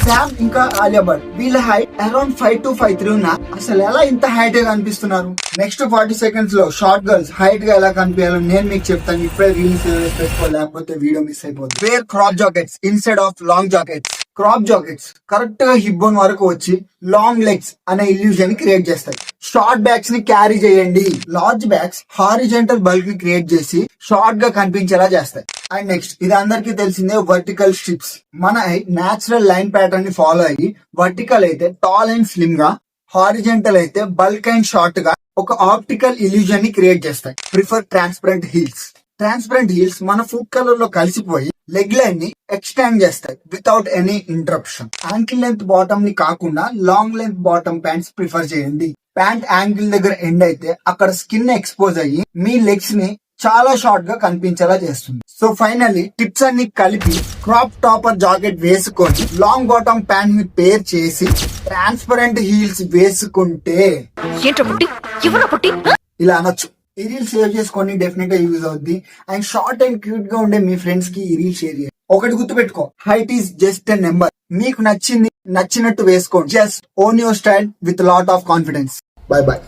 Sam ఇంకా ఆలియా భట్ వీళ్ళ height around 5 to 5'3" ఉన్నా అసలు ఎలా ఇంత హైట్ గా కనిపిస్తున్నారు. నెక్స్ట్ 40 seconds లో షార్ట్ గర్ల్స్ హైట్ గా ఎలా కనిపించాలో నేను మీకు చెప్తాను. ఇప్పుడే రీల్స్ పెట్టుకో, లేకపోతే వీడియో మిస్ అయిపోతుంది. Wear crop jackets instead of long jackets. Crop jackets correct గా హిప్ బోన్ వరకు వచ్చి లాంగ్ లెగ్స్ అనే ఇల్యూజన్ క్రియేట్ చేస్తాయి. షార్ట్ బ్యాగ్స్ ని క్యారీ చేయండి. లార్జ్ బ్యాగ్స్ హారిజెంటల్ బల్క్ ని క్రియేట్ చేసి షార్ట్ గా కనిపించేలా చేస్తాయి. అండ్ నెక్స్ట్ ఇది అందరికీ తెలిసిందే, వర్టికల్ స్ట్రిప్స్. మన నేచురల్ లైన్ ప్యాటర్న్ ని ఫాలో అయ్యి వర్టికల్ అయితే టాల్ అండ్ స్లిమ్ గా, హారిజెంటల్ అయితే బల్క్ అండ్ షార్ట్ గా ఒక ఆప్టికల్ ఇల్యూజన్ ని క్రియేట్ చేస్తాయి. Prefer transparent heels. Transparent heels మన ఫుట్ కలర్ లో కలిసిపోయి లెగ్ లైన్ ని ఎక్స్టెండ్ చేస్తాయి without any interruption. Ankle length bottom ని కాకుండా long length bottom pants prefer చేయండి. ప్యాంట్ యాంకిల్ దగ్గర ఎండ్ అయితే అక్కడ స్కిన్ ఎక్స్పోజ్ అయ్యి మీ లెగ్స్ ని చాలా షార్ట్ గా కనిపించేలా చేస్తుంది. సో ఫైనల్లీ టిప్స్ అన్ని కలిపి క్రాప్ టాపర్ జాకెట్ వేసుకొని లాంగ్ బాటమ్ ప్యాంట్ ని పేర్ చేసి ట్రాన్స్పరెంట్ హీల్స్ వేసుకుంటే ఇలా అనొచ్చు. ఈ రీల్ సేవ్ చేసుకొని డెఫినెట్ గా యూజ్ అవుద్ది. అండ్ షార్ట్ అండ్ క్యూట్ గా ఉండే మీ ఫ్రెండ్స్ కి ఈ రీల్ షేర్ చేయండి. ఒకటి గుర్తుపెట్టుకో, height is just a number. మీకు నచ్చినట్టు వేసుకోండి. Just own your style with lot of confidence. By by.